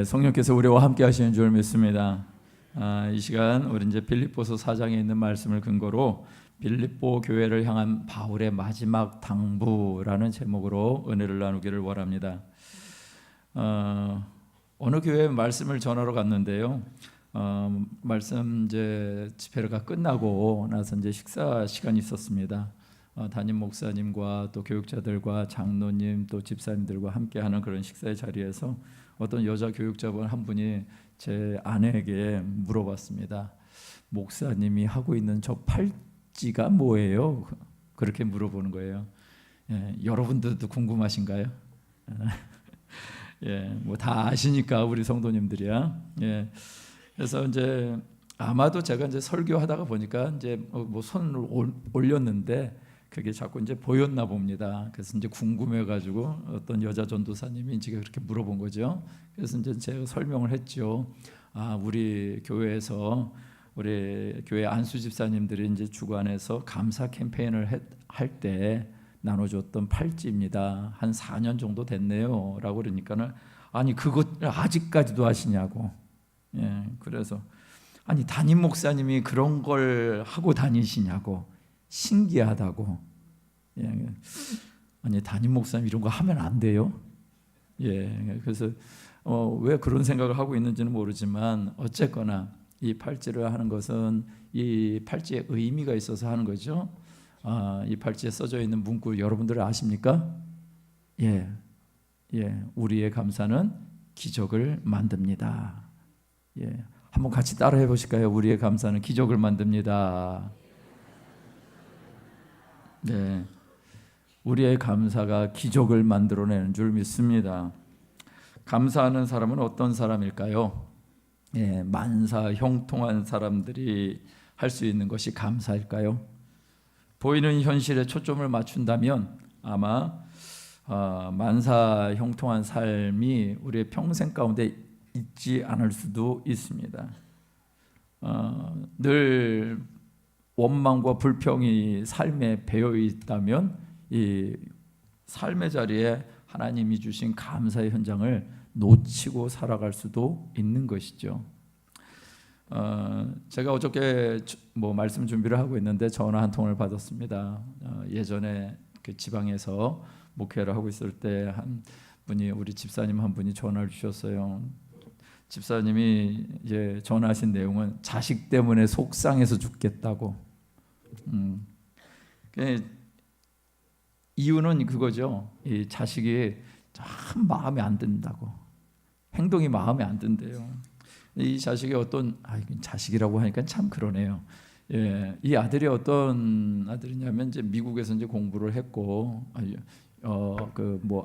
성령께서 우리와 함께 하시는 줄 믿습니다. 이 시간 우리 이제 빌립보서 4장에 있는 말씀을 근거로 빌립보 교회를 향한 바울의 마지막 당부라는 제목으로 은혜를 나누기를 원합니다. 어느 교회 말씀을 전하러 갔는데요. 말씀 이제 집회가 끝나고 나서 이제 식사 시간이 있었습니다. 담임 목사님과 또 교육자들과 장로님 또 집사님들과 함께하는 그런 식사의 자리에서 어떤 여자 교육자분 한 분이 제 아내에게 물어봤습니다. 목사님이 하고 있는 저 팔찌가 뭐예요? 그렇게 물어보는 거예요. 여러분들도 궁금하신가요? 뭐 다 아시니까 우리 성도님들이야. 그래서 이제 아마도 제가 이제 설교하다가 보니까 이제 뭐 손을 올렸는데 그게 자꾸 이제 보였나 봅니다. 그래서 이제 궁금해가지고 어떤 여자 전도사님이 이제 그렇게 물어본 거죠. 그래서 이제 제가 설명을 했죠. 우리 교회에서 우리 교회 안수 집사님들이 이제 주관해서 감사 캠페인을 할 때 나눠줬던 팔찌입니다. 한 4년 정도 됐네요라고 그러니까는 아니 그것 아직까지도 하시냐고. 그래서 아니 담임 목사님이 그런 걸 하고 다니시냐고. 신기하다고. 아니 담임 목사님 이런 거 하면 안 돼요? 그래서 왜 그런 생각을 하고 있는지는 모르지만 어쨌거나 이 팔찌를 하는 것은 이 팔찌에 의미가 있어서 하는 거죠. 이 팔찌에 써져 있는 문구 여러분들 아십니까? 우리의 감사는 기적을 만듭니다. 한번 같이 따라해 보실까요? 우리의 감사는 기적을 만듭니다. 우리의 감사가 기적을 만들어내는 줄 믿습니다. 감사하는 사람은 어떤 사람일까요? 만사 형통한 사람들이 할 수 있는 것이 감사일까요? 보이는 현실에 초점을 맞춘다면 아마 만사 형통한 삶이 우리의 평생 가운데 있지 않을 수도 있습니다. 늘 원망과 불평이 삶에 배어 있다면 이 삶의 자리에 하나님이 주신 감사의 현장을 놓치고 살아갈 수도 있는 것이죠. 제가 어저께 말씀 준비를 하고 있는데 전화 한 통을 받았습니다. 예전에 그 지방에서 목회를 하고 있을 때 한 분이 우리 집사님 한 분이 전화를 주셨어요. 집사님이 이제 전화하신 내용은 자식 때문에 속상해서 죽겠다고. 이유는 그거죠. 이 자식이 참 마음에 안 든다고. 행동이 마음에 안 든대요. 이 자식이 어떤 자식이라고 하니까 참 그러네요. 이 아들이 어떤 아들이냐면 이제 미국에서 이제 공부를 했고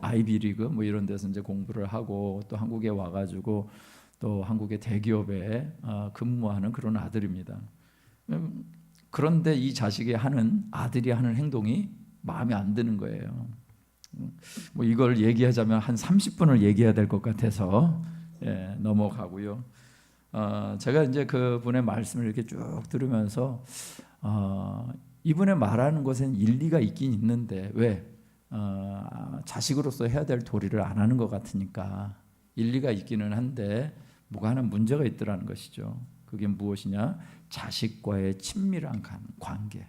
아이비리그 이런 데서 이제 공부를 하고 또 한국에 와가지고 또 한국의 대기업에 근무하는 그런 아들입니다. 그런데 이 아들이 하는 행동이 마음에 안 드는 거예요. 이걸 얘기하자면 한 30분을 얘기해야 될 것 같아서 넘어가고요. 제가 이제 그분의 말씀을 이렇게 쭉 들으면서 이분의 말하는 것엔 일리가 있긴 있는데 왜 자식으로서 해야 될 도리를 안 하는 것 같으니까 일리가 있기는 한데 뭐가 하나 문제가 있더라는 것이죠. 그게 무엇이냐? 자식과의 친밀한 관계.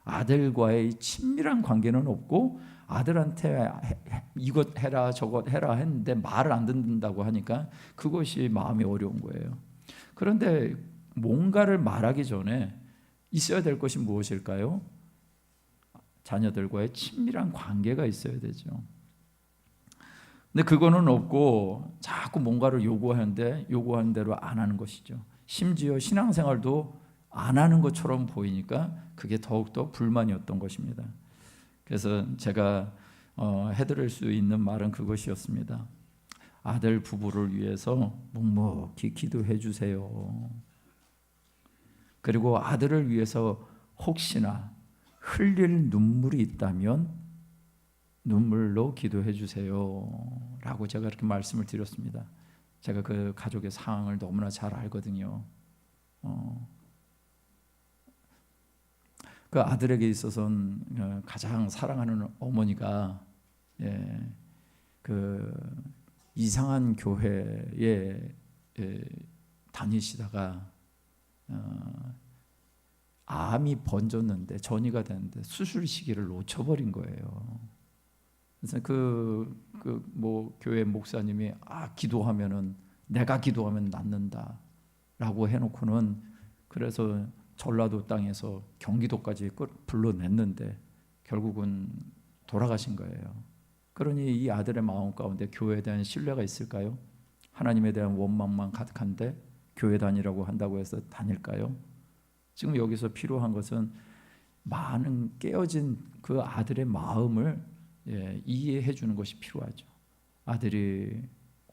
아들과의 친밀한 관계는 없고 아들한테 이것 해라 저것 해라 했는데 말을 안 듣는다고 하니까 그것이 마음이 어려운 거예요. 그런데 뭔가를 말하기 전에 있어야 될 것이 무엇일까요? 자녀들과의 친밀한 관계가 있어야 되죠. 근데 그거는 없고 자꾸 뭔가를 요구하는데 요구하는 대로 안 하는 것이죠. 심지어 신앙생활도 안 하는 것처럼 보이니까 그게 더욱더 불만이었던 것입니다. 그래서 제가 해드릴 수 있는 말은 그것이었습니다. 아들 부부를 위해서 묵묵히 기도해 주세요. 그리고 아들을 위해서 혹시나 흘릴 눈물이 있다면 눈물로 기도해 주세요 라고 제가 그렇게 말씀을 드렸습니다. 제가 그 가족의 상황을 너무나 잘 알거든요. 그 아들에게 있어서는 가장 사랑하는 어머니가 이상한 교회에 다니시다가 암이 번졌는데 전이가 됐는데 수술 시기를 놓쳐버린 거예요. 그래서 뭐 교회 목사님이 기도하면은 내가 기도하면 낫는다라고 해놓고는 그래서 전라도 땅에서 경기도까지 불러냈는데 결국은 돌아가신 거예요. 그러니 이 아들의 마음 가운데 교회에 대한 신뢰가 있을까요? 하나님에 대한 원망만 가득한데 교회 다니라고 한다고 해서 다닐까요? 지금 여기서 필요한 것은 많은 깨어진 그 아들의 마음을 이해해 주는 것이 필요하죠. 아들이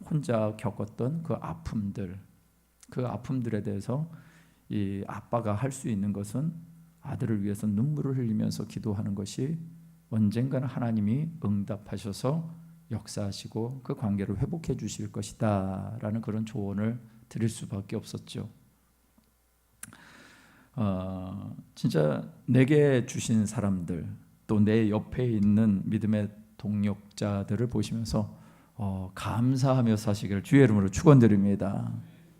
혼자 겪었던 그 아픔들에 대해서 이 아빠가 할 수 있는 것은 아들을 위해서 눈물을 흘리면서 기도하는 것이 언젠가는 하나님이 응답하셔서 역사하시고 그 관계를 회복해 주실 것이다 라는 그런 조언을 드릴 수밖에 없었죠. 진짜 내게 주신 사람들 또 내 옆에 있는 믿음의 동력자들을 보시면서 감사하며 사시기를 주의 이름으로 축원드립니다.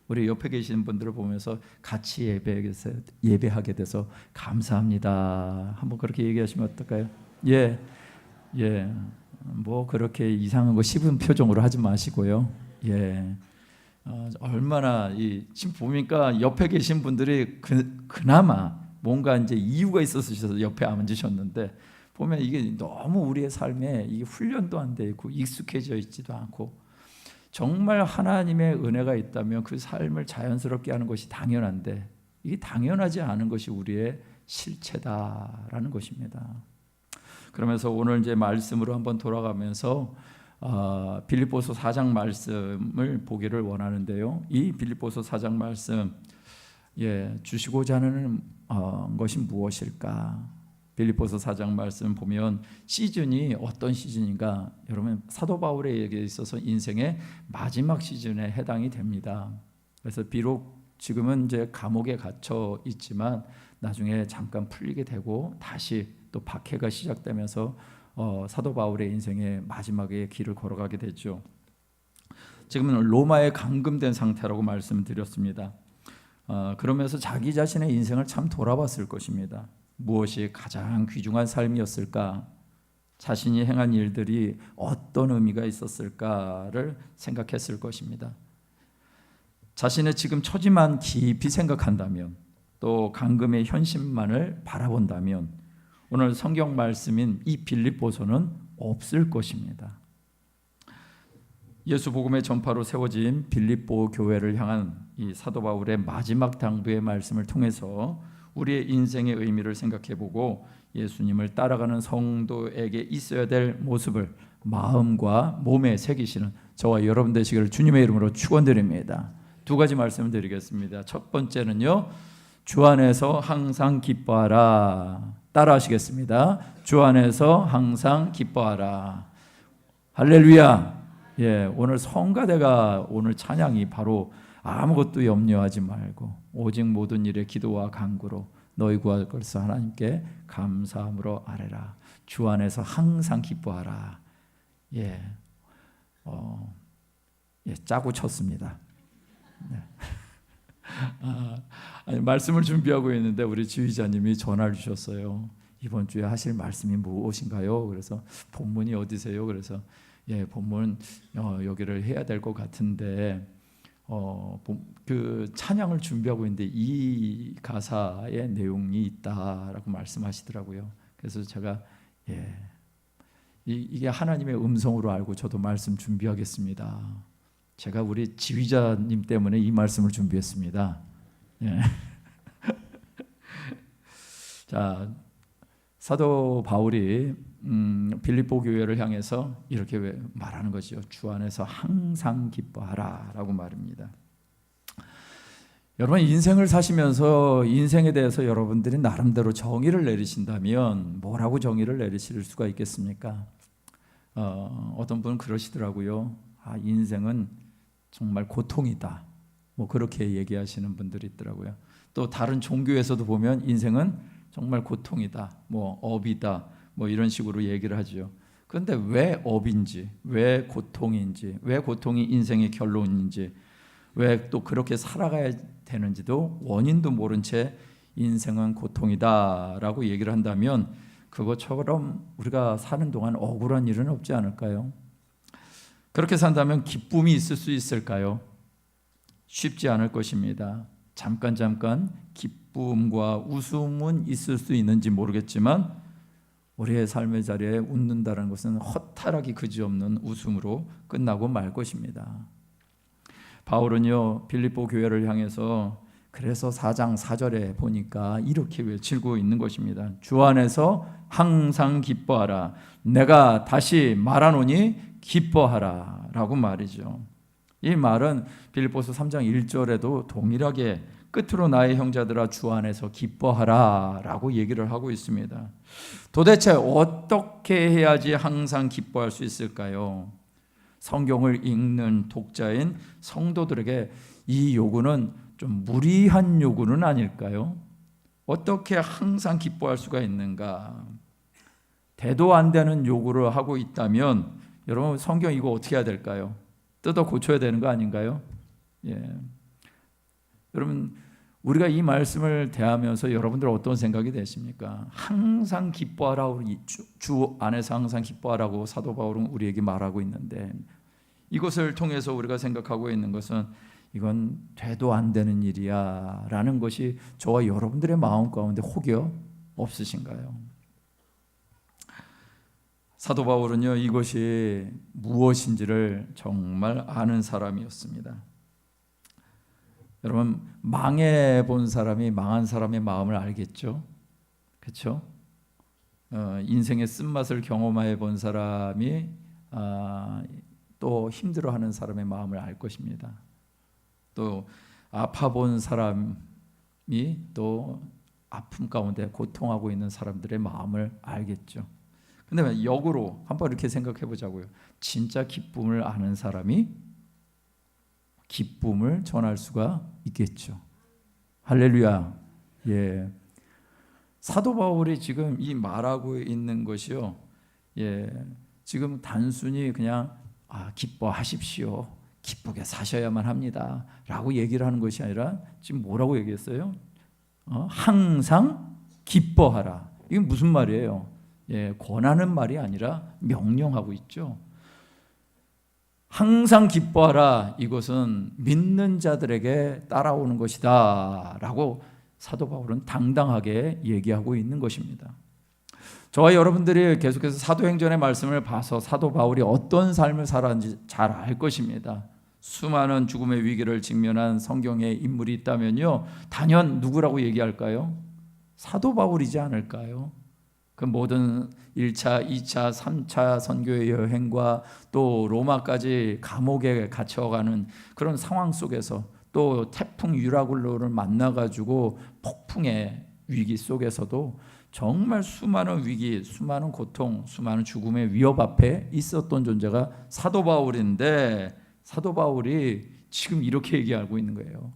우리 옆에 계시는 분들을 보면서 같이 예배하게 돼서 감사합니다. 한번 그렇게 얘기하시면 어떨까요? 뭐 그렇게 이상한 거 씹은 표정으로 하지 마시고요. 얼마나 지금 보니까 옆에 계신 분들이 그나마 뭔가 이제 이유가 있어서 옆에 앉으셨는데 보면 이게 너무 우리의 삶에 이게 훈련도 안 돼 있고 익숙해져 있지도 않고 정말 하나님의 은혜가 있다면 그 삶을 자연스럽게 하는 것이 당연한데 이게 당연하지 않은 것이 우리의 실체다라는 것입니다. 그러면서 오늘 이제 말씀으로 한번 돌아가면서 빌립보서 4장 말씀을 보기를 원하는데요. 이 빌립보서 4장 말씀 주시고자 하는 것이 무엇일까? 빌립보서 4장 말씀 보면 시즌이 어떤 시즌인가? 여러분 사도 바울에게 있어서 인생의 마지막 시즌에 해당이 됩니다. 그래서 비록 지금은 이제 감옥에 갇혀 있지만 나중에 잠깐 풀리게 되고 다시 또 박해가 시작되면서 사도 바울의 인생의 마지막에 길을 걸어가게 되죠. 지금은 로마에 감금된 상태라고 말씀드렸습니다. 그러면서 자기 자신의 인생을 참 돌아봤을 것입니다. 무엇이 가장 귀중한 삶이었을까? 자신이 행한 일들이 어떤 의미가 있었을까를 생각했을 것입니다. 자신의 지금 처지만 깊이 생각한다면 또 감금의 현실만을 바라본다면 오늘 성경 말씀인 이 빌립보서는 없을 것입니다. 예수 복음의 전파로 세워진 빌립보 교회를 향한 이 사도 바울의 마지막 당부의 말씀을 통해서 우리의 인생의 의미를 생각해보고 예수님을 따라가는 성도에게 있어야 될 모습을 마음과 몸에 새기시는 저와 여러분 되시기를 주님의 이름으로 축원드립니다. 두 가지 말씀을 드리겠습니다. 첫 번째는요, 주 안에서 항상 기뻐하라. 따라하시겠습니다. 주 안에서 항상 기뻐하라. 할렐루야. 오늘 성가대가 오늘 찬양이 바로 아무것도 염려하지 말고 오직 모든 일에 기도와 간구로 너희 구할 것을 하나님께 감사함으로 아뢰라. 주 안에서 항상 기뻐하라. 짜고 쳤습니다. 아니, 말씀을 준비하고 있는데 우리 지휘자님이 전화를 주셨어요. 이번 주에 하실 말씀이 무엇인가요? 그래서 본문이 어디세요? 그래서 본문 여기를 해야 될 것 같은데 그 찬양을 준비하고 있는데 이 가사의 내용이 있다라고 말씀하시더라고요. 그래서 제가 이게 하나님의 음성으로 알고 저도 말씀 준비하겠습니다. 제가 우리 지휘자님 때문에 이 말씀을 준비했습니다. 자, 사도 바울이 빌립보 교회를 향해서 이렇게 말하는 것이죠. 주 안에서 항상 기뻐하라 라고 말입니다. 여러분 인생을 사시면서 인생에 대해서 여러분들이 나름대로 정의를 내리신다면 뭐라고 정의를 내리실 수가 있겠습니까? 어떤 분은 그러시더라고요. 인생은 정말 고통이다. 뭐 그렇게 얘기하시는 분들이 있더라고요. 또 다른 종교에서도 보면 인생은 정말 고통이다. 뭐 업이다. 뭐 이런 식으로 얘기를 하죠. 그런데 왜 업인지, 왜 고통인지, 왜 고통이 인생의 결론인지, 왜 또 그렇게 살아가야 되는지도 원인도 모른 채 인생은 고통이다라고 얘기를 한다면 그것처럼 우리가 사는 동안 억울한 일은 없지 않을까요? 그렇게 산다면 기쁨이 있을 수 있을까요? 쉽지 않을 것입니다. 잠깐 기쁨과 웃음은 있을 수 있는지 모르겠지만 우리의 삶의 자리에 웃는다는 것은 허탈하기 그지없는 웃음으로 끝나고 말 것입니다. 바울은요 빌립보 교회를 향해서 그래서 4장 4절에 보니까 이렇게 외치고 있는 것입니다. 주 안에서 항상 기뻐하라. 내가 다시 말하노니 기뻐하라 라고 말이죠. 이 말은 빌립보서 3장 1절에도 동일하게 끝으로 나의 형제들아 주 안에서 기뻐하라 라고 얘기를 하고 있습니다. 도대체 어떻게 해야지 항상 기뻐할 수 있을까요? 성경을 읽는 독자인 성도들에게 이 요구는 좀 무리한 요구는 아닐까요? 어떻게 항상 기뻐할 수가 있는가? 대도 안 되는 요구를 하고 있다면 여러분 성경 이거 어떻게 해야 될까요? 뜯어 고쳐야 되는 거 아닌가요? 예. 여러분 우리가 이 말씀을 대하면서 여러분들 어떤 생각이 되십니까? 항상 기뻐하라고 주 안에서 항상 기뻐하라고 사도 바울은 우리에게 말하고 있는데 이것을 통해서 우리가 생각하고 있는 것은 이건 돼도 안 되는 일이야 라는 것이 저와 여러분들의 마음 가운데 혹여 없으신가요? 사도 바울은요 이것이 무엇인지를 정말 아는 사람이었습니다. 여러분 망해본 사람이 망한 사람의 마음을 알겠죠? 그렇죠? 인생의 쓴맛을 경험해 본 사람이 또 힘들어하는 사람의 마음을 알 것입니다. 또 아파본 사람이 또 아픔 가운데 고통하고 있는 사람들의 마음을 알겠죠. 근데 역으로 한번 이렇게 생각해 보자고요. 진짜 기쁨을 아는 사람이 기쁨을 전할 수가 있겠죠. 할렐루야. 예. 사도 바울이 지금 이 말하고 있는 것이요. 예. 지금 단순히 그냥 기뻐하십시오. 기쁘게 사셔야만 합니다. 라고 얘기를 하는 것이 아니라 지금 뭐라고 얘기했어요? 항상 기뻐하라. 이게 무슨 말이에요? 예, 권하는 말이 아니라 명령하고 있죠. 항상 기뻐하라. 이것은 믿는 자들에게 따라오는 것이다 라고 사도 바울은 당당하게 얘기하고 있는 것입니다. 저와 여러분들이 계속해서 사도행전의 말씀을 봐서 사도 바울이 어떤 삶을 살았는지 잘 알 것입니다. 수많은 죽음의 위기를 직면한 성경의 인물이 있다면요 단연 누구라고 얘기할까요? 사도 바울이지 않을까요? 그 모든 1차, 2차, 3차 선교의 여행과 또 로마까지 감옥에 갇혀가는 그런 상황 속에서 또 태풍 유라굴로를 만나가지고 폭풍의 위기 속에서도 정말 수많은 위기, 수많은 고통, 수많은 죽음의 위협 앞에 있었던 존재가 사도 바울인데 사도 바울이 지금 이렇게 얘기하고 있는 거예요.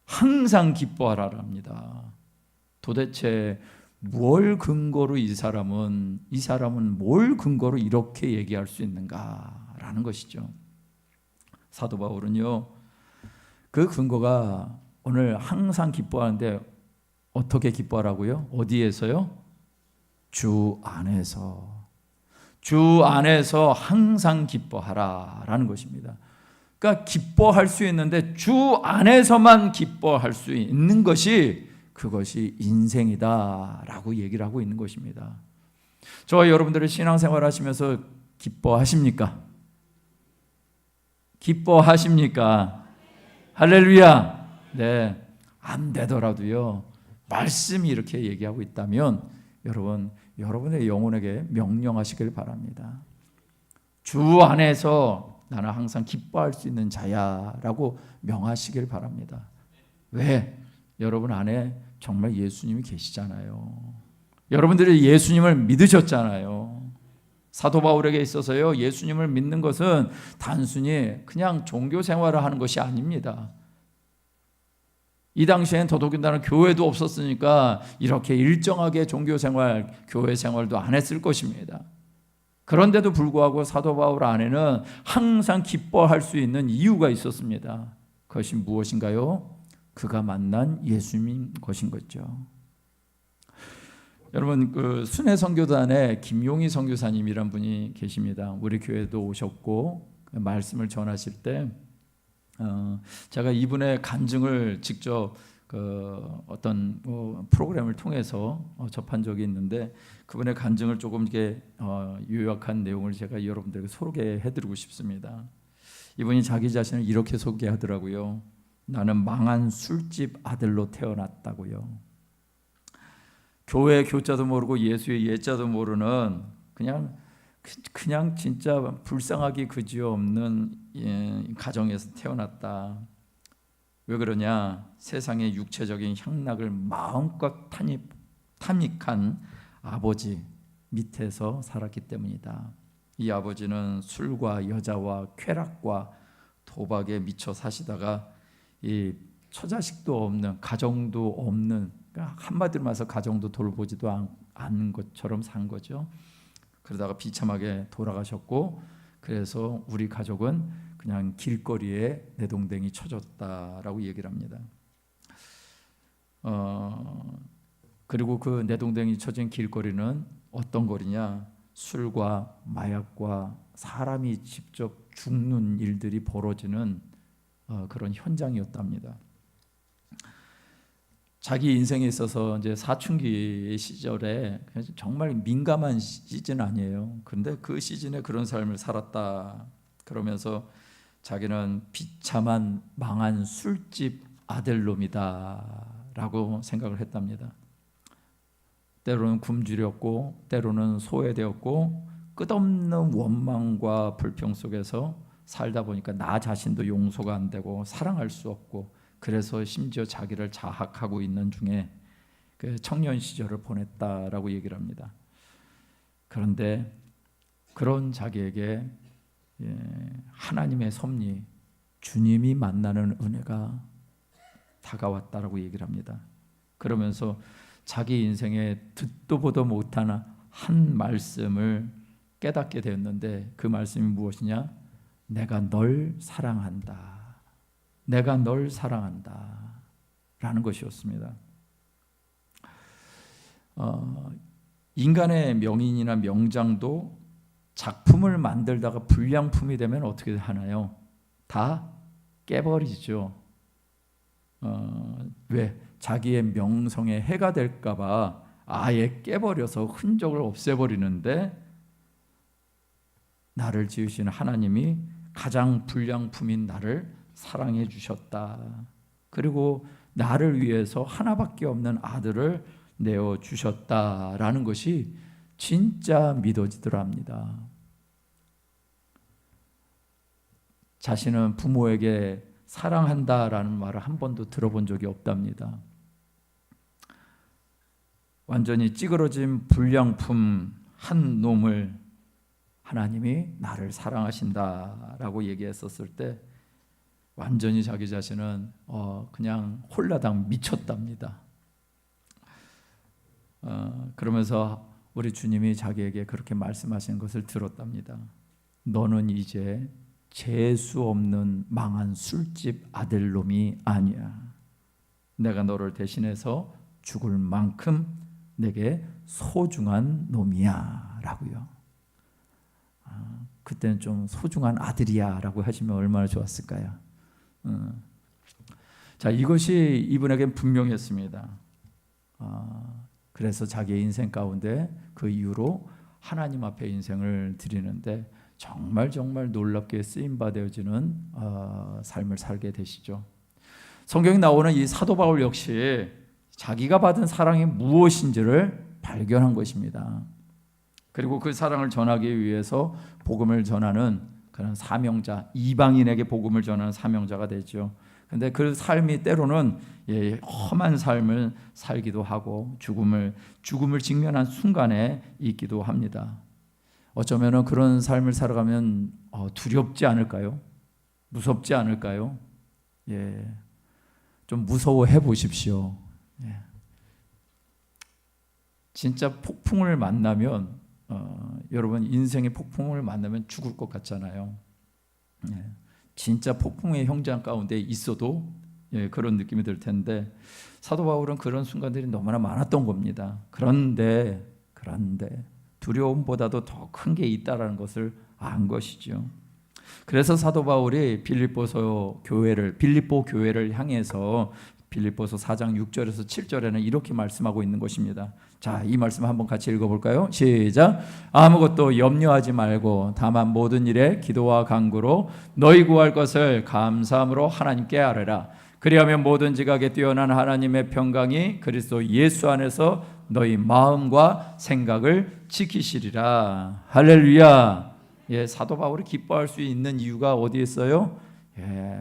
항상 기뻐하라랍니다. 도대체 뭘 근거로 이 사람은 뭘 근거로 이렇게 얘기할 수 있는가라는 것이죠. 사도 바울은요 그 근거가 오늘 항상 기뻐하는데 어떻게 기뻐하라고요? 어디에서요? 주 안에서. 주 안에서 항상 기뻐하라라는 것입니다. 그러니까 기뻐할 수 있는데 주 안에서만 기뻐할 수 있는 것이 그것이 인생이다라고 얘기를 하고 있는 것입니다. 저와 여러분들의 신앙생활 하시면서 기뻐하십니까? 기뻐하십니까? 할렐루야. 네, 안 되더라도요 말씀이 이렇게 얘기하고 있다면 여러분의 영혼에게 명령하시길 바랍니다. 주 안에서 나는 항상 기뻐할 수 있는 자야라고 명하시길 바랍니다. 왜? 여러분 안에 정말 예수님이 계시잖아요. 여러분들이 예수님을 믿으셨잖아요. 사도 바울에게 있어서요 예수님을 믿는 것은 단순히 그냥 종교 생활을 하는 것이 아닙니다. 이 당시에는 더더군다나 교회도 없었으니까 이렇게 일정하게 종교 생활, 교회 생활도 안 했을 것입니다. 그런데도 불구하고 사도 바울 안에는 항상 기뻐할 수 있는 이유가 있었습니다. 그것이 무엇인가요? 그가 만난 예수님인 것인 거죠. 여러분, 그 순회 선교단에 김용희 선교사님이란 분이 계십니다. 우리 교회도 오셨고 말씀을 전하실 때 제가 이분의 간증을 직접 어떤 프로그램을 통해서 접한 적이 있는데, 그분의 간증을 조금 이렇게 요약한 내용을 제가 여러분들에게 소개해드리고 싶습니다. 이분이 자기 자신을 이렇게 소개하더라고요. 나는 망한 술집 아들로 태어났다고요. 교회 교자도 모르고 예수의 예자도 모르는 그냥 진짜 불쌍하기 그지없는 가정에서 태어났다. 왜 그러냐? 세상의 육체적인 향락을 마음껏 탐닉한 아버지 밑에서 살았기 때문이다. 이 아버지는 술과 여자와 쾌락과 도박에 미쳐 사시다가 이 처자식도 없는, 가정도 없는, 한마디로 말해서 가정도 돌보지도 않는 것처럼 산 거죠. 그러다가 비참하게 돌아가셨고, 그래서 우리 가족은 그냥 길거리에 내동댕이 쳐졌다라고 얘기를 합니다. 그리고 그 내동댕이 쳐진 길거리는 어떤 거리냐? 술과 마약과 사람이 직접 죽는 일들이 벌어지는 그런 현장이었답니다. 자기 인생에 있어서 이제 사춘기 시절에 정말 민감한 시즌 아니에요. 그런데 그 시즌에 그런 삶을 살았다. 그러면서 자기는 비참한 망한 술집 아들놈이다라고 생각을 했답니다. 때로는 굶주렸고 때로는 소외되었고 끝없는 원망과 불평 속에서 살다 보니까 나 자신도 용서가 안 되고 사랑할 수 없고, 그래서 심지어 자기를 자학하고 있는 중에 그 청년 시절을 보냈다라고 얘기를 합니다. 그런데 그런 자기에게 하나님의 섭리, 주님이 만나는 은혜가 다가왔다라고 얘기를 합니다. 그러면서 자기 인생에 듣도 보도 못한 한 말씀을 깨닫게 되었는데, 그 말씀이 무엇이냐? 내가 널 사랑한다. 내가 널 사랑한다 라는 것이었습니다. 인간의 명인이나 명장도 작품을 만들다가 불량품이 되면 어떻게 하나요? 다 깨버리죠. 왜? 자기의 명성에 해가 될까 봐 아예 깨버려서 흔적을 없애버리는데, 나를 지으신 하나님이 가장 불량품인 나를 사랑해 주셨다. 그리고 나를 위해서 하나밖에 없는 아들을 내어 주셨다라는 것이 진짜 믿어지더랍니다. 자신은 부모에게 사랑한다라는 말을 한 번도 들어본 적이 없답니다. 완전히 찌그러진 불량품 한 놈을 하나님이 나를 사랑하신다라고 얘기했었을 때 완전히 자기 자신은 그냥 홀라당 미쳤답니다. 그러면서 우리 주님이 자기에게 그렇게 말씀하시는 것을 들었답니다. 너는 이제 재수 없는 망한 술집 아들놈이 아니야. 내가 너를 대신해서 죽을 만큼 내게 소중한 놈이야 라고요. 그때는 좀 소중한 아들이야 라고 하시면 얼마나 좋았을까요? 자, 이것이 이분에겐 분명했습니다. 그래서 자기의 인생 가운데 그 이후로 하나님 앞에 인생을 드리는데 정말 놀랍게 쓰임받아지는 삶을 살게 되시죠. 성경에 나오는 이 사도 바울 역시 자기가 받은 사랑이 무엇인지를 발견한 것입니다. 그리고 그 사랑을 전하기 위해서 복음을 전하는 그런 사명자, 이방인에게 복음을 전하는 사명자가 되죠. 근데 그 삶이 때로는 험한 삶을 살기도 하고 죽음을 직면한 순간에 있기도 합니다. 어쩌면 그런 삶을 살아가면 두렵지 않을까요? 무섭지 않을까요? 좀 무서워해 보십시오. 진짜 폭풍을 만나면 여러분 인생의 폭풍을 만나면 죽을 것 같잖아요. 진짜 폭풍의 현장 가운데 있어도 그런 느낌이 들 텐데 사도 바울은 그런 순간들이 너무나 많았던 겁니다. 그런데 두려움보다도 더 큰 게 있다라는 것을 안 것이죠. 그래서 사도 바울이 빌립보 교회를 향해서 빌립보서 4장 6절에서 7절에는 이렇게 말씀하고 있는 것입니다. 자, 이 말씀 한번 같이 읽어볼까요? 시작. 아무것도 염려하지 말고 다만 모든 일에 기도와 간구로 너희 구할 것을 감사함으로 하나님께 아뢰라. 그리하면 모든 지각에 뛰어난 하나님의 평강이 그리스도 예수 안에서 너희 마음과 생각을 지키시리라. 할렐루야. 사도 바울이 기뻐할 수 있는 이유가 어디에 있어요?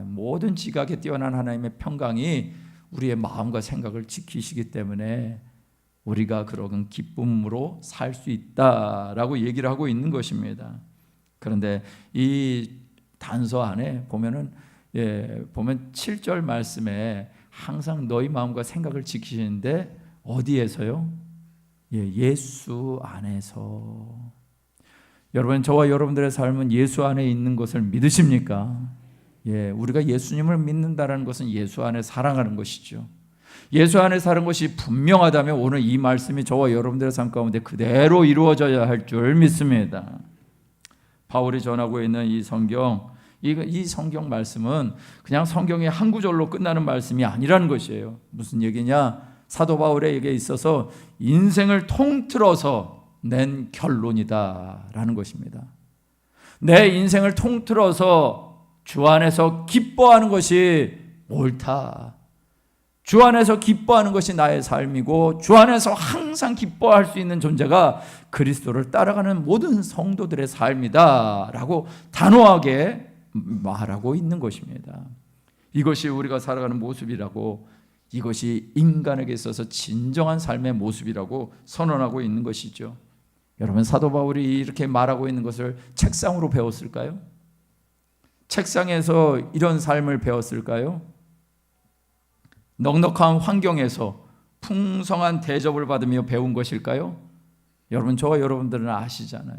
모든 지각에 뛰어난 하나님의 평강이 우리의 마음과 생각을 지키시기 때문에 우리가 그런 기쁨으로 살 수 있다라고 얘기를 하고 있는 것입니다. 그런데 이 단서 안에 보면 7절 말씀에 항상 너희 마음과 생각을 지키시는데 어디에서요? 예수 안에서. 여러분, 저와 여러분들의 삶은 예수 안에 있는 것을 믿으십니까? 우리가 예수님을 믿는다는 것은 예수 안에 살아가는 것이죠. 예수 안에 사는 것이 분명하다면 오늘 이 말씀이 저와 여러분들의 삶 가운데 그대로 이루어져야 할 줄 믿습니다. 바울이 전하고 있는 이 성경 말씀은 그냥 성경의 한 구절로 끝나는 말씀이 아니라는 것이에요. 무슨 얘기냐? 사도 바울에게 있어서 인생을 통틀어서 낸 결론이다라는 것입니다. 내 인생을 통틀어서 주 안에서 기뻐하는 것이 옳다. 주 안에서 기뻐하는 것이 나의 삶이고 주 안에서 항상 기뻐할 수 있는 존재가 그리스도를 따라가는 모든 성도들의 삶이다라고 단호하게 말하고 있는 것입니다. 이것이 우리가 살아가는 모습이라고, 이것이 인간에게 있어서 진정한 삶의 모습이라고 선언하고 있는 것이죠. 여러분, 사도 바울이 이렇게 말하고 있는 것을 책상으로 배웠을까요? 책상에서 이런 삶을 배웠을까요? 넉넉한 환경에서 풍성한 대접을 받으며 배운 것일까요? 여러분, 저와 여러분들은 아시잖아요.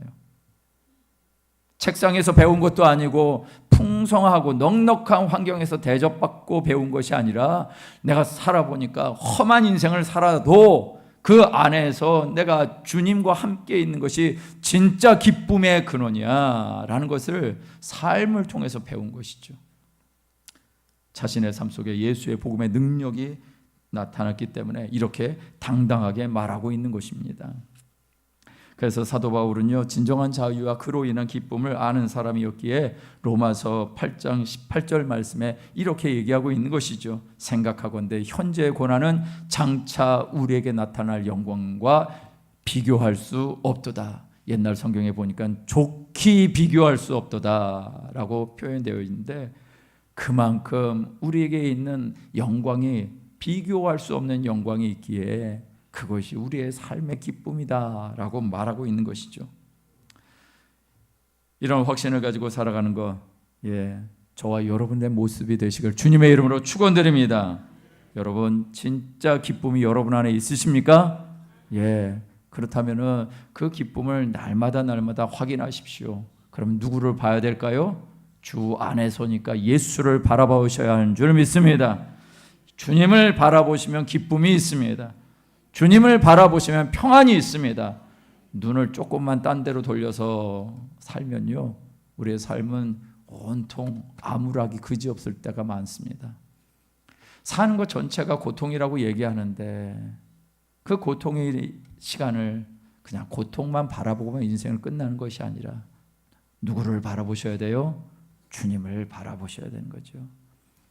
책상에서 배운 것도 아니고 풍성하고 넉넉한 환경에서 대접받고 배운 것이 아니라 내가 살아보니까 험한 인생을 살아도 그 안에서 내가 주님과 함께 있는 것이 진짜 기쁨의 근원이야 라는 것을 삶을 통해서 배운 것이죠. 자신의 삶 속에 예수의 복음의 능력이 나타났기 때문에 이렇게 당당하게 말하고 있는 것입니다. 그래서 사도 바울은요, 진정한 자유와 그로 인한 기쁨을 아는 사람이었기에 로마서 8장 18절 말씀에 이렇게 얘기하고 있는 것이죠. 생각하건대 현재의 고난은 장차 우리에게 나타날 영광과 비교할 수 없도다. 옛날 성경에 보니까 좋게 비교할 수 없도다 라고 표현되어 있는데, 그만큼 우리에게 있는 영광이 비교할 수 없는 영광이 있기에 그것이 우리의 삶의 기쁨이다 라고 말하고 있는 것이죠. 이런 확신을 가지고 살아가는 것, 저와 여러분의 모습이 되시길 주님의 이름으로 축원드립니다. 여러분, 진짜 기쁨이 여러분 안에 있으십니까? 그렇다면은 그 기쁨을 날마다 확인하십시오. 그럼 누구를 봐야 될까요? 주 안에서니까 예수를 바라보셔야 하는 줄 믿습니다. 주님을 바라보시면 기쁨이 있습니다. 주님을 바라보시면 평안이 있습니다. 눈을 조금만 딴 데로 돌려서 살면요, 우리의 삶은 온통 암울하기 그지없을 때가 많습니다. 사는 것 전체가 고통이라고 얘기하는데 그 고통의 시간을 그냥 고통만 바라보면 인생을 끝나는 것이 아니라 누구를 바라보셔야 돼요? 주님을 바라보셔야 되는 거죠.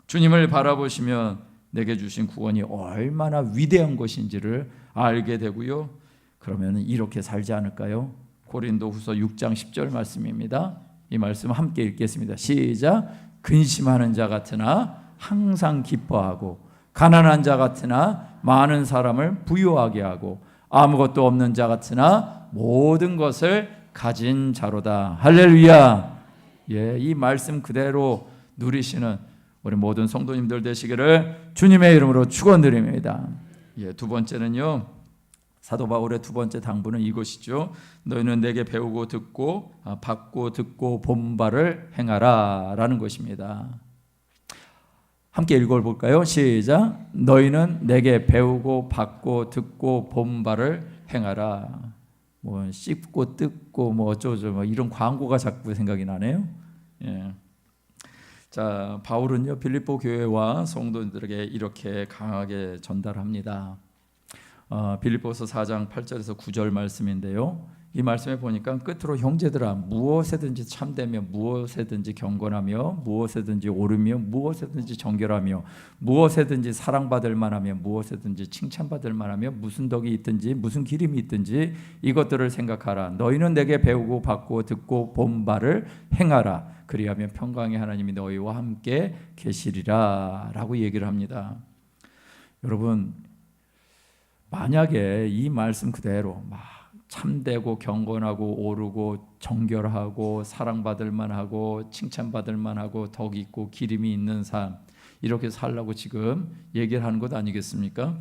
주님을 바라보시면 내게 주신 구원이 얼마나 위대한 것인지를 알게 되고요. 그러면 이렇게 살지 않을까요? 고린도후서 6장 10절 말씀입니다. 이 말씀 함께 읽겠습니다. 시작. 근심하는 자 같으나 항상 기뻐하고 가난한 자 같으나 많은 사람을 부유하게 하고 아무것도 없는 자 같으나 모든 것을 가진 자로다. 할렐루야. 이 말씀 그대로 누리시는 우리 모든 성도님들 되시기를 주님의 이름으로 축원드립니다. 두 번째는요, 사도 바울의 두 번째 당부는 이것이죠. 너희는 내게 배우고 듣고 받고 듣고 본 바를 행하라 라는 것입니다. 함께 읽어볼까요? 시작. 너희는 내게 배우고 받고 듣고 본 바를 행하라. 뭐 씹고 뜯고 뭐 어쩌고 뭐 이런 광고가 자꾸 생각이 나네요. 예. 자, 바울은요 빌립보 교회와 성도들에게 이렇게 강하게 전달합니다. 빌립보서 4장 8절에서 9절 말씀인데요. 이 말씀에 보니까 끝으로 형제들아 무엇에든지 참되며 무엇에든지 경건하며 무엇에든지 옳으며 무엇에든지 정결하며 무엇에든지 사랑받을 만하며 무엇에든지 칭찬받을 만하며 무슨 덕이 있든지 무슨 기림이 있든지 이것들을 생각하라. 너희는 내게 배우고 받고 듣고 본 바를 행하라. 그리하면 평강의 하나님이 너희와 함께 계시리라 라고 얘기를 합니다. 여러분, 만약에 이 말씀 그대로 막 참되고 경건하고 옳고 정결하고 사랑받을 만하고 칭찬받을 만하고 덕이 있고 기림이 있는 삶, 이렇게 살라고 지금 얘기를 하는 것 아니겠습니까?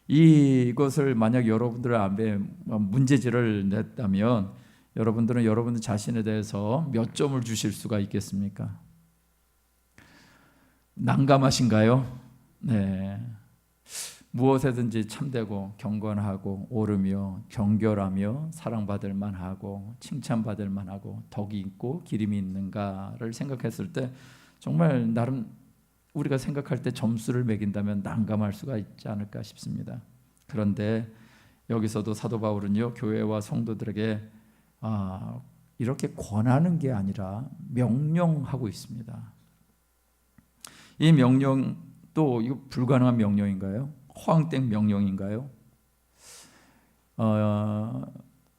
이것을 만약 여러분들 앞에 문제지를 냈다면 여러분들은 여러분들 자신에 대해서 몇 점을 주실 수가 있겠습니까? 난감하신가요? 네. 무엇에든지 참되고 경건하고 옳으며 정결하며 사랑받을 만하고 칭찬받을 만하고 덕이 있고 기림이 있는가를 생각했을 때 정말 나름 우리가 생각할 때 점수를 매긴다면 난감할 수가 있지 않을까 싶습니다. 그런데 여기서도 사도 바울은요 교회와 성도들에게 이렇게 권하는 게 아니라 명령하고 있습니다. 이 명령도 이거 불가능한 명령인가요? 허황된 명령인가요?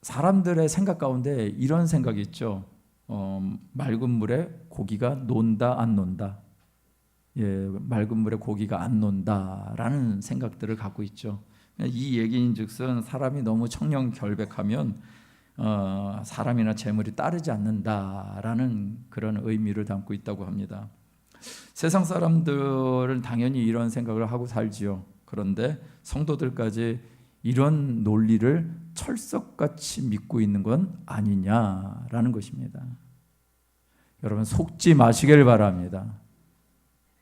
사람들의 생각 가운데 이런 생각이 있죠. 맑은 물에 고기가 논다 안 논다. 예, 맑은 물에 고기가 안 논다라는 생각들을 갖고 있죠. 이 얘기인즉슨 사람이 너무 청렴결백하면 사람이나 재물이 따르지 않는다라는 그런 의미를 담고 있다고 합니다. 세상 사람들은 당연히 이런 생각을 하고 살지요. 그런데 성도들까지 이런 논리를 철석같이 믿고 있는 건 아니냐라는 것입니다. 여러분 속지 마시길 바랍니다.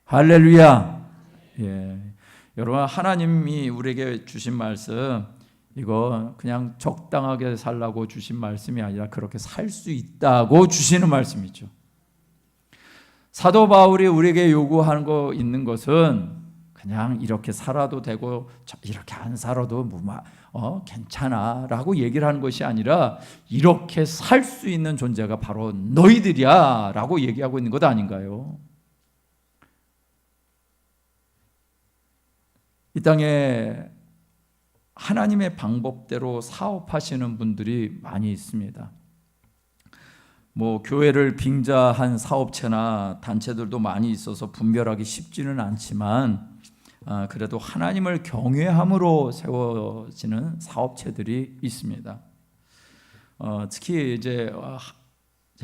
할렐루야. 예. 여러분 하나님이 우리에게 주신 말씀 이거 그냥 적당하게 살라고 주신 말씀이 아니라 그렇게 살 수 있다고 주시는 말씀이죠. 사도 바울이 우리에게 요구하는 거 있는 것은 그냥 이렇게 살아도 되고 이렇게 안 살아도 괜찮아 라고 얘기를 하는 것이 아니라 이렇게 살 수 있는 존재가 바로 너희들이야 라고 얘기하고 있는 것 아닌가요? 이 땅에 하나님의 방법대로 사업하시는 분들이 많이 있습니다. 교회를 빙자한 사업체나 단체들도 많이 있어서 분별하기 쉽지는 않지만 그래도 하나님을 경외함으로 세워지는 사업체들이 있습니다. 특히 이제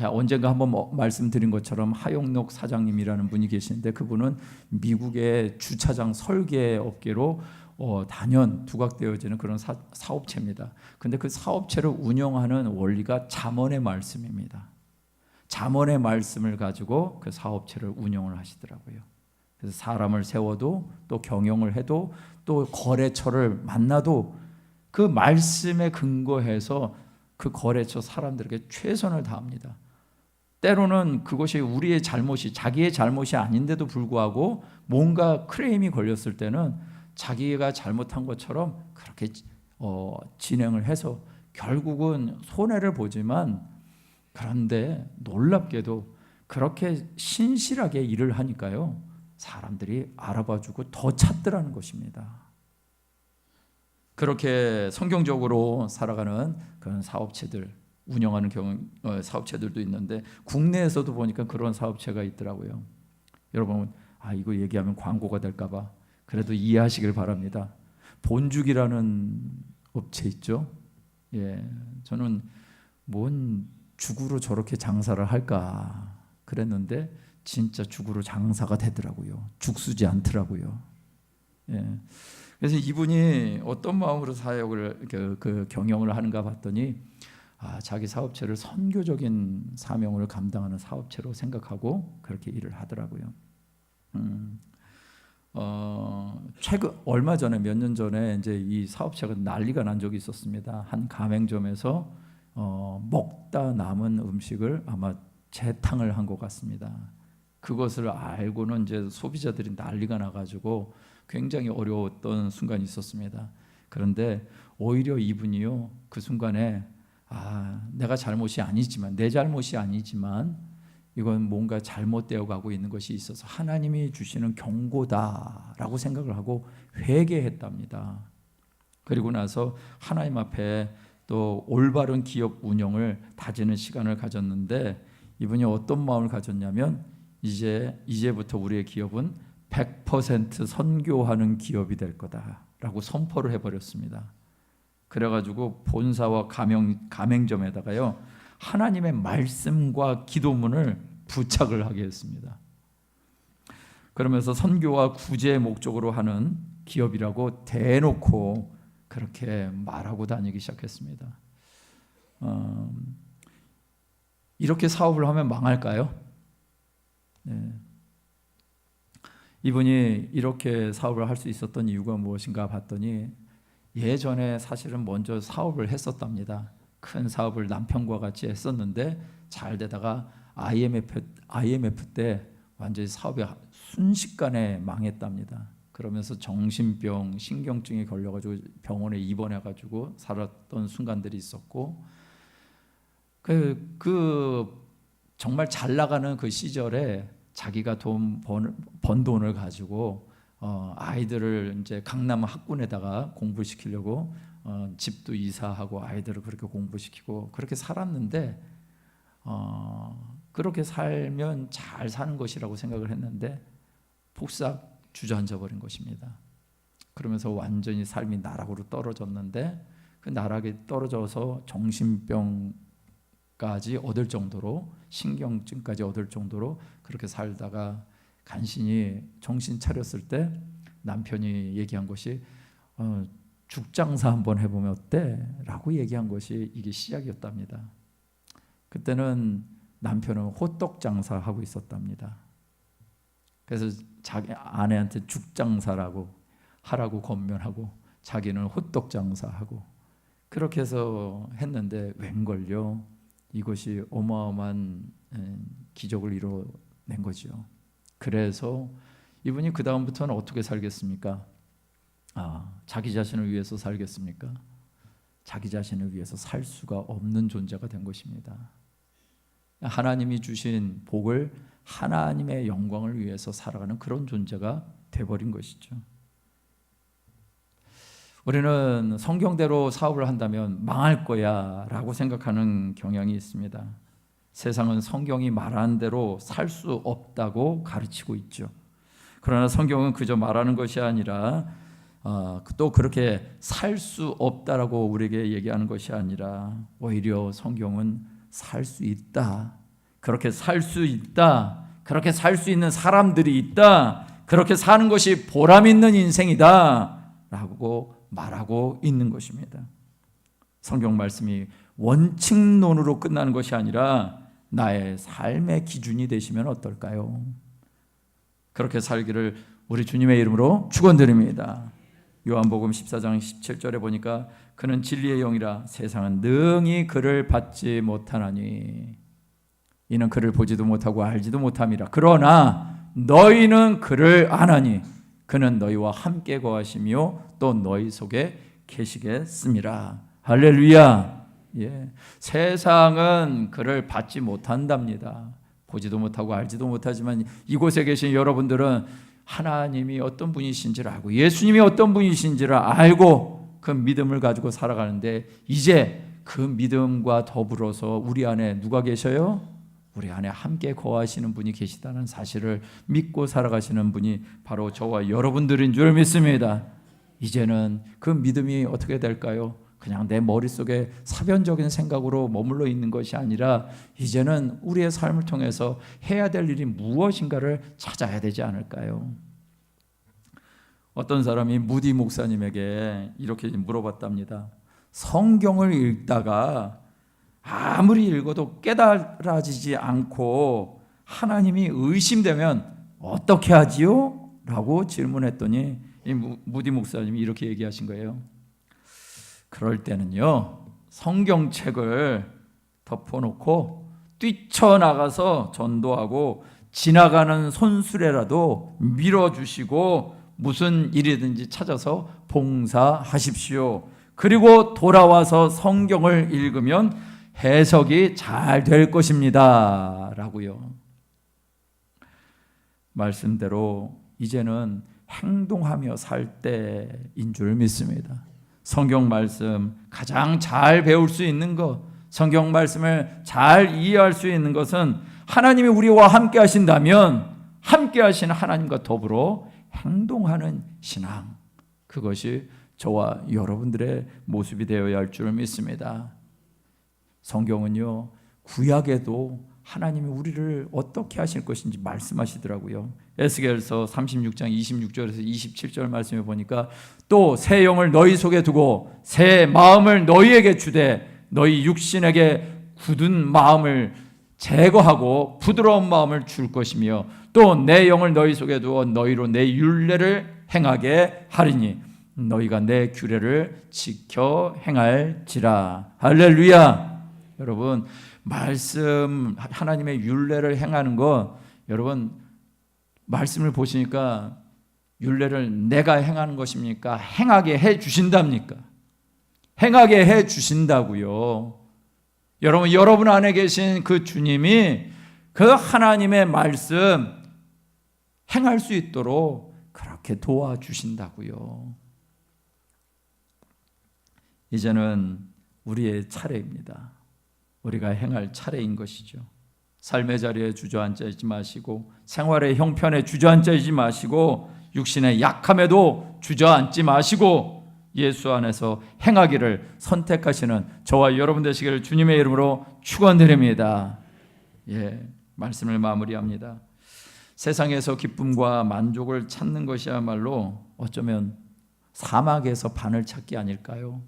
언젠가 한번 말씀드린 것처럼 하용록 사장님이라는 분이 계시는데 그분은 미국의 주차장 설계 업계로 단연 부각되어지는 그런 사업체입니다. 근데 그 사업체를 운영하는 원리가 잠언의 말씀입니다. 잠언의 말씀을 가지고 그 사업체를 운영을 하시더라고요. 그래서 사람을 세워도 또 경영을 해도 또 거래처를 만나도 그 말씀에 근거해서 그 거래처 사람들에게 최선을 다합니다. 때로는 그것이 우리의 잘못이 자기의 잘못이 아닌데도 불구하고 뭔가 크레임이 걸렸을 때는 자기가 잘못한 것처럼 그렇게 진행을 해서 결국은 손해를 보지만 그런데 놀랍게도 그렇게 신실하게 일을 하니까요 사람들이 알아봐주고 더 찾더라는 것입니다. 그렇게 성경적으로 살아가는 그런 사업체들 운영하는 사업체들도 있는데 국내에서도 보니까 그런 사업체가 있더라고요. 여러분 이거 얘기하면 광고가 될까 봐 그래도 이해하시길 바랍니다. 본죽이라는 업체 있죠. 예, 저는 뭔 죽으로 저렇게 장사를 할까 그랬는데 진짜 죽으로 장사가 되더라고요. 죽쓰지 않더라고요. 예. 그래서 이분이 어떤 마음으로 사역을 그 경영을 하는가 봤더니 자기 사업체를 선교적인 사명을 감당하는 사업체로 생각하고 그렇게 일을 하더라고요. 최근 얼마 전에 몇 년 전에 이제 이 사업체가 난리가 난 적이 있었습니다. 한 가맹점에서 먹다 남은 음식을 아마 재탕을 한 것 같습니다. 그것을 알고는 이제 소비자들이 난리가 나가지고 굉장히 어려웠던 순간이 있었습니다. 그런데 오히려 이분이요, 그 순간에 내가 잘못이 아니지만, 내 잘못이 아니지만 이건 뭔가 잘못되어 가고 있는 것이 있어서 하나님이 주시는 경고다라고 생각을 하고 회개했답니다. 그리고 나서 하나님 앞에 또 올바른 기업 운영을 다지는 시간을 가졌는데, 이분이 어떤 마음을 가졌냐면 이제부터 우리의 기업은 100% 선교하는 기업이 될 거다라고 선포를 해버렸습니다. 그래가지고 본사와 가맹점에다가요, 하나님의 말씀과 기도문을 부착을 하게 했습니다. 그러면서 선교와 구제의 목적으로 하는 기업이라고 대놓고 그렇게 말하고 다니기 시작했습니다. 이렇게 사업을 하면 망할까요? 네. 이분이 이렇게 사업을 할 수 있었던 이유가 무엇인가 봤더니 예전에 사실은 먼저 사업을 했었답니다. 큰 사업을 남편과 같이 했었는데 잘 되다가 IMF 때 완전히 사업이 순식간에 망했답니다. 그러면서 정신병, 신경증이 걸려가지고 병원에 입원해가지고 살았던 순간들이 있었고, 정말 잘 나가는 그 시절에 자기가 번 돈을 가지고 아이들을 이제 강남 학군에다가 공부시키려고 집도 이사하고 아이들을 그렇게 공부시키고 그렇게 살았는데, 그렇게 살면 잘 사는 것이라고 생각을 했는데 폭삭 주저앉아 버린 것입니다. 그러면서 완전히 삶이 나락으로 떨어졌는데, 그 나락에 떨어져서 정신병까지 얻을 정도로, 신경증까지 얻을 정도로 그렇게 살다가 간신히 정신 차렸을 때 남편이 얘기한 것이 죽장사 한번 해보면 어때? 라고 얘기한 것이 이게 시작이었답니다. 그때는 남편은 호떡 장사하고 있었답니다. 그래서 자기 아내한테 죽장사라고 하라고 권면하고 자기는 호떡 장사하고 그렇게 해서 했는데 웬걸요, 이것이 어마어마한 기적을 이뤄낸 거죠. 그래서 이분이 그 다음부터는 어떻게 살겠습니까? 자기 자신을 위해서 살겠습니까? 자기 자신을 위해서 살 수가 없는 존재가 된 것입니다. 하나님이 주신 복을 하나님의 영광을 위해서 살아가는 그런 존재가 돼버린 것이죠. 우리는 성경대로 사업을 한다면 망할 거야 라고 생각하는 경향이 있습니다. 세상은 성경이 말하는 대로 살 수 없다고 가르치고 있죠. 그러나 성경은 그저 말하는 것이 아니라 또 그렇게 살 수 없다라고 우리에게 얘기하는 것이 아니라 오히려 성경은 살 수 있다, 그렇게 살 수 있다, 그렇게 살 수 있는 사람들이 있다, 그렇게 사는 것이 보람 있는 인생이다 라고 말하고 있는 것입니다. 성경 말씀이 원칙론으로 끝나는 것이 아니라 나의 삶의 기준이 되시면 어떨까요? 그렇게 살기를 우리 주님의 이름으로 축원드립니다. 요한복음 14장 17절에 보니까 그는 진리의 영이라 세상은 능히 그를 받지 못하나니 이는 그를 보지도 못하고 알지도 못함이라. 그러나 너희는 그를 아나니 그는 너희와 함께 거하시며 또 너희 속에 계시겠습니다. 할렐루야. 세상은 그를 받지 못한답니다. 보지도 못하고 알지도 못하지만 이곳에 계신 여러분들은 하나님이 어떤 분이신지를 알고 예수님이 어떤 분이신지를 알고 그 믿음을 가지고 살아가는데, 이제 그 믿음과 더불어서 우리 안에 누가 계셔요? 우리 안에 함께 거하시는 분이 계시다는 사실을 믿고 살아가시는 분이 바로 저와 여러분들인 줄 믿습니다. 이제는 그 믿음이 어떻게 될까요? 그냥 내 머릿속에 사변적인 생각으로 머물러 있는 것이 아니라 이제는 우리의 삶을 통해서 해야 될 일이 무엇인가를 찾아야 되지 않을까요? 어떤 사람이 무디 목사님에게 이렇게 물어봤답니다. 성경을 읽다가 아무리 읽어도 깨달아지지 않고 하나님이 의심되면 어떻게 하지요? 라고 질문했더니 이 무디 목사님이 이렇게 얘기하신 거예요. 그럴 때는요, 성경책을 덮어놓고 뛰쳐나가서 전도하고 지나가는 손수레라도 밀어주시고 무슨 일이든지 찾아서 봉사하십시오. 그리고 돌아와서 성경을 읽으면 해석이 잘 될 것입니다. 라고요. 말씀대로 이제는 행동하며 살 때인 줄 믿습니다. 성경 말씀 가장 잘 배울 수 있는 것, 성경 말씀을 잘 이해할 수 있는 것은 하나님이 우리와 함께 하신다면 함께 하시는 하나님과 더불어 행동하는 신앙, 그것이 저와 여러분들의 모습이 되어야 할 줄 믿습니다. 성경은요, 구약에도 하나님이 우리를 어떻게 하실 것인지 말씀하시더라고요. 에스겔서 36장 26절에서 27절 말씀에 보니까 또 새 영을 너희 속에 두고 새 마음을 너희에게 주되 너희 육신에게 굳은 마음을 제거하고 부드러운 마음을 줄 것이며 또 내 영을 너희 속에 두어 너희로 내 율례를 행하게 하리니 너희가 내 규례를 지켜 행할지라. 할렐루야. 여러분, 말씀 하나님의 율례를 행하는 것, 여러분 말씀을 보시니까 율례를 내가 행하는 것입니까? 행하게 해 주신답니까? 행하게 해 주신다고요. 여러분 안에 계신 그 주님이 그 하나님의 말씀 행할 수 있도록 그렇게 도와주신다고요. 이제는 우리의 차례입니다. 우리가 행할 차례인 것이죠. 삶의 자리에 주저앉아 있지 마시고 생활의 형편에 주저앉아 있지 마시고 육신의 약함에도 주저앉지 마시고 예수 안에서 행하기를 선택하시는 저와 여러분 되시기를 주님의 이름으로 축원드립니다. 말씀을 마무리합니다. 세상에서 기쁨과 만족을 찾는 것이야말로 어쩌면 사막에서 바늘 찾기 아닐까요?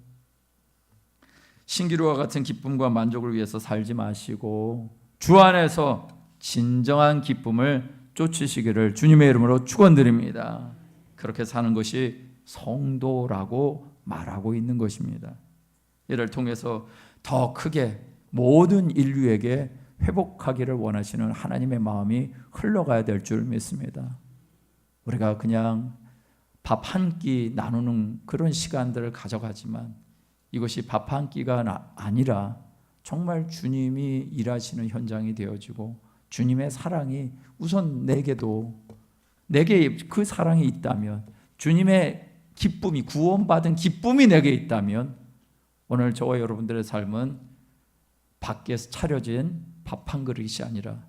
신기루와 같은 기쁨과 만족을 위해서 살지 마시고 주 안에서 진정한 기쁨을 쫓으시기를 주님의 이름으로 축원드립니다. 그렇게 사는 것이 성도라고 말하고 있는 것입니다. 이를 통해서 더 크게 모든 인류에게 회복하기를 원하시는 하나님의 마음이 흘러가야 될 줄 믿습니다. 우리가 그냥 밥 한 끼 나누는 그런 시간들을 가져가지만 이것이 밥 한 끼가 아니라 정말 주님이 일하시는 현장이 되어지고 주님의 사랑이 우선 내게 그 사랑이 있다면, 주님의 기쁨이, 구원받은 기쁨이 내게 있다면 오늘 저와 여러분들의 삶은 밖에서 차려진 밥 한 그릇이 아니라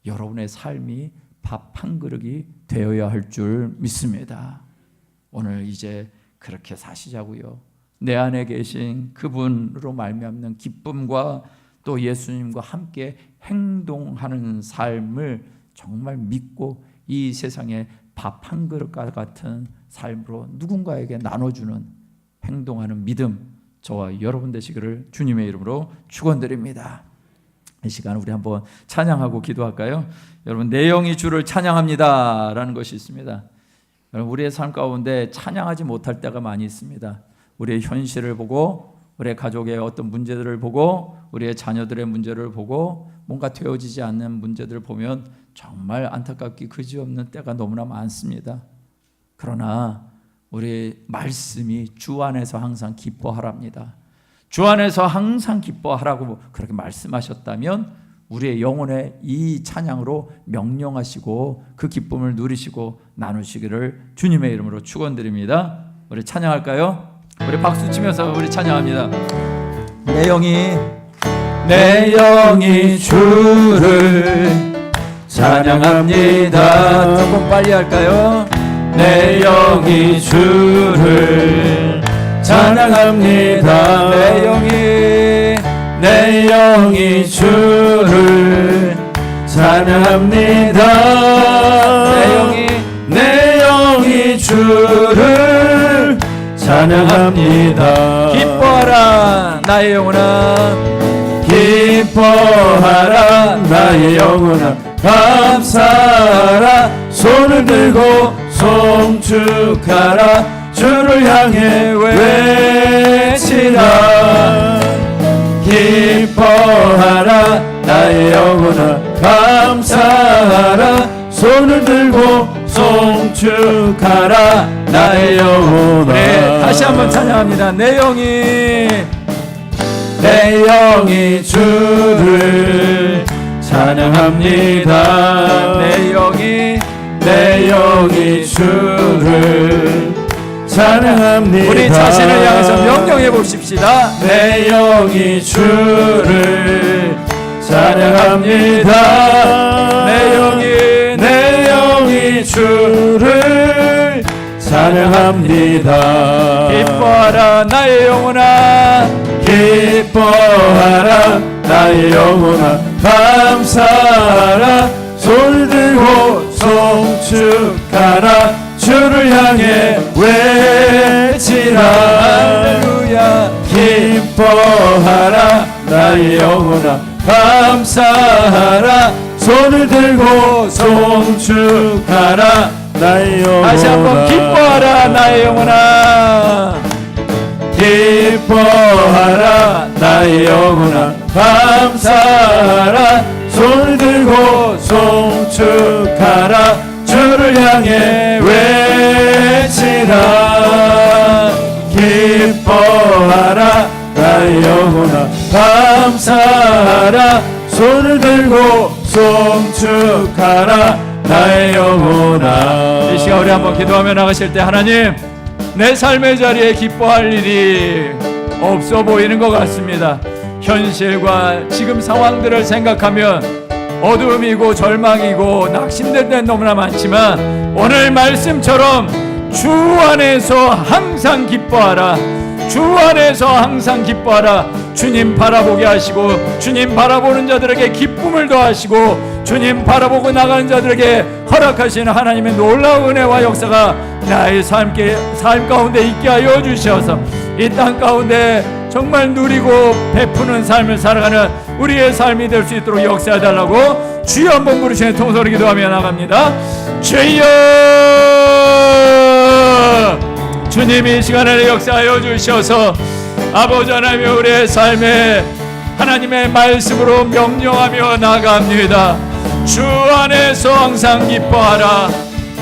여러분의 삶이 밥 한 그릇이 되어야 할 줄 믿습니다. 오늘 이제 그렇게 사시자고요. 내 안에 계신 그분으로 말미암는 기쁨과 또 예수님과 함께 행동하는 삶을 정말 믿고 이 세상에 밥 한 그릇과 같은 삶으로 누군가에게 나눠주는 행동하는 믿음, 저와 여러분 되시기를 주님의 이름으로 축원드립니다. 이 시간 우리 한번 찬양하고 기도할까요? 여러분, 내 영이 주를 찬양합니다 라는 것이 있습니다. 여러분, 우리의 삶 가운데 찬양하지 못할 때가 많이 있습니다. 우리의 현실을 보고, 우리의 가족의 어떤 문제들을 보고, 우리의 자녀들의 문제를 보고, 뭔가 되어지지 않는 문제들을 보면 정말 안타깝기 그지없는 때가 너무나 많습니다. 그러나 우리 말씀이 주 안에서 항상 기뻐하랍니다. 주 안에서 항상 기뻐하라고 그렇게 말씀하셨다면 우리의 영혼에 이 찬양으로 명령하시고 그 기쁨을 누리시고 나누시기를 주님의 이름으로 축원드립니다. 우리 찬양할까요? 우리 박수 치면서 우리 찬양합니다. 내 영이 주를 찬양합니다. 조금 빨리 할까요? 내 영이 주를 찬양합니다. 내 영이 주를 찬양합니다. 내 영이 주를 찬양합니다. 기뻐하라 나의 영혼아, 기뻐하라 나의 영혼아, 감사하라 손을 들고 송축하라 주를 향해 외치라. 기뻐하라 나의 영혼아, 감사하라 손을 들고 송축하라 나의 영혼아. 네, 다시 한번 찬양합니다. 내 영이 주를 찬양합니다. 내 영이 주를 찬양합니다. 우리 자신을 향해서 명령해 봅시다. 내 영이 주를 찬양합니다. 내 영이 주를 찬양합니다. 기뻐하라 나의 영혼아, 기뻐하라 나의 영혼아, 감사하라 손을 들고 송축하라 주를 향해 외치라. 할렐루야. 기뻐하라 나의 영혼아, 감사하라 손을 들고 송축하라 나의 영혼아. 다시 한번 기뻐하라 나의 영혼아, 기뻐하라 나의 영혼아, 감사하라 손을 들고 송축하라 주를 향해 외치라. 기뻐하라 나의 영혼아, 감사하라 손을 들고 송축하라 나의 영혼아. 이 시간 우리 한번 기도하며 나가실 때, 하나님, 내 삶의 자리에 기뻐할 일이 없어 보이는 것 같습니다. 현실과 지금 상황들을 생각하면 어둠이고 절망이고 낙심될 때 너무나 많지만, 오늘 말씀처럼 주 안에서 항상 기뻐하라, 주 안에서 항상 기뻐하라. 주님 바라보게 하시고, 주님 바라보는 자들에게 기쁨을 더하시고, 주님 바라보고 나가는 자들에게 허락하시는 하나님의 놀라운 은혜와 역사가 나의 삶 가운데 있게 하여 주셔서 이 땅 가운데 정말 누리고 베푸는 삶을 살아가는 우리의 삶이 될 수 있도록 역사해달라고 주여 한번 부르시는 통성으로 기도하며 나갑니다. 주여, 주님이 이 시간에 역사하여 주셔서 아버지 하나님, 우리의 삶에 하나님의 말씀으로 명령하며 나갑니다. 주 안에서 항상 기뻐하라.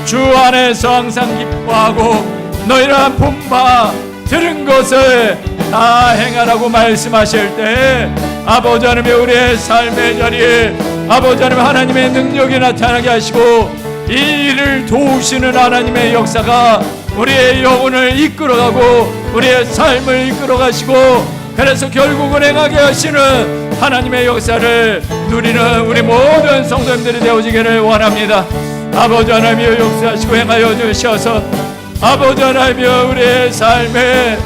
주 안에서 항상 기뻐하고 너희가 본 바 들은 것을 다 행하라고 말씀하실 때, 아버지 하나님, 우리의 삶의 자리에 아버지 하나님, 하나님의 능력이 나타나게 하시고 이 일을 도우시는 하나님의 역사가 우리의 영혼을 이끌어가고 우리의 삶을 이끌어가시고, 그래서 결국은 행하게 하시는 하나님의 역사를 누리는 우리 모든 성도님들이 되어지기를 원합니다. 아버지 하나님이여, 역사하시고 행하여 주셔서 아버지 하나님이여, 우리의 삶에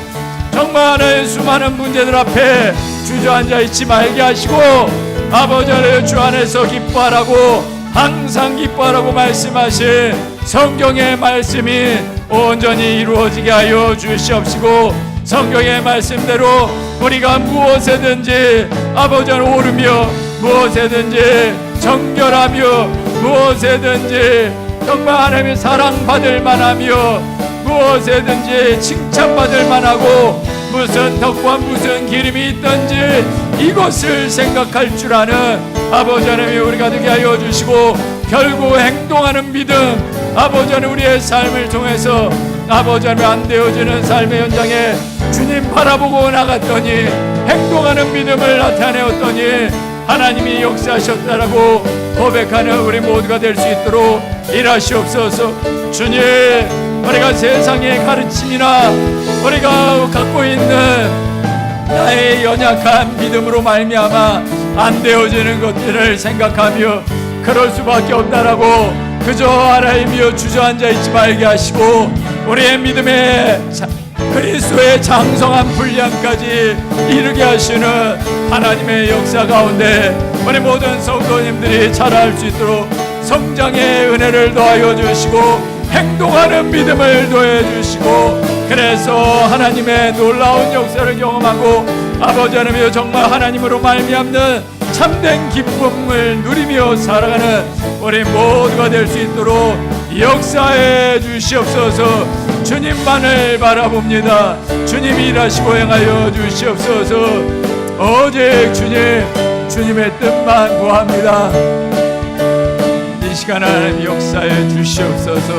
정말 수많은 문제들 앞에 주저앉아 있지 말게 하시고, 아버지 하나님, 주 안에서 기뻐하라고, 항상 기뻐하라고 말씀하신 성경의 말씀이 온전히 이루어지게 하여 주시옵시고, 성경의 말씀대로 우리가 무엇에든지 아버지 하나님 오르며, 무엇에든지 정결하며, 무엇에든지 정말 하나님의 사랑받을 만하며, 무엇에든지 칭찬받을 만하고, 무슨 덕과 무슨 기름이 있든지 이것을 생각할 줄 아는 아버지 하나님이 우리가 되게 하여 주시고, 결국 행동하는 믿음, 아버지 하나님, 우리의 삶을 통해서 아버지 하나님 안 되어지는 삶의 현장에 주님 바라보고 나갔더니 행동하는 믿음을 나타내었더니 하나님이 역사하셨다라고 고백하는 우리 모두가 될 수 있도록 일하시옵소서. 주님, 우리가 세상의 가르침이나 우리가 갖고 있는 나의 연약한 믿음으로 말미암아 안 되어지는 것들을 생각하며 그럴 수밖에 없다라고 그저 하나님이여 주저앉아 있지 말게 하시고, 우리의 믿음의 그리스도의 장성한 분량까지 이르게 하시는 하나님의 역사 가운데 우리 모든 성도님들이 자라할 수 있도록 성장의 은혜를 더하여 주시고 행동하는 믿음을 더해주시고, 그래서 하나님의 놀라운 역사를 경험하고 아버지 하나님이여 정말 하나님으로 말미암는 참된 기쁨을 누리며 살아가는 우리 모두가 될 수 있도록 역사해 주시옵소서. 주님만을 바라봅니다. 주님이 일하시고 행하여 주시옵소서. 오직 주님의 뜻만 구합니다. 이 시간 하나님 역사해 주시옵소서.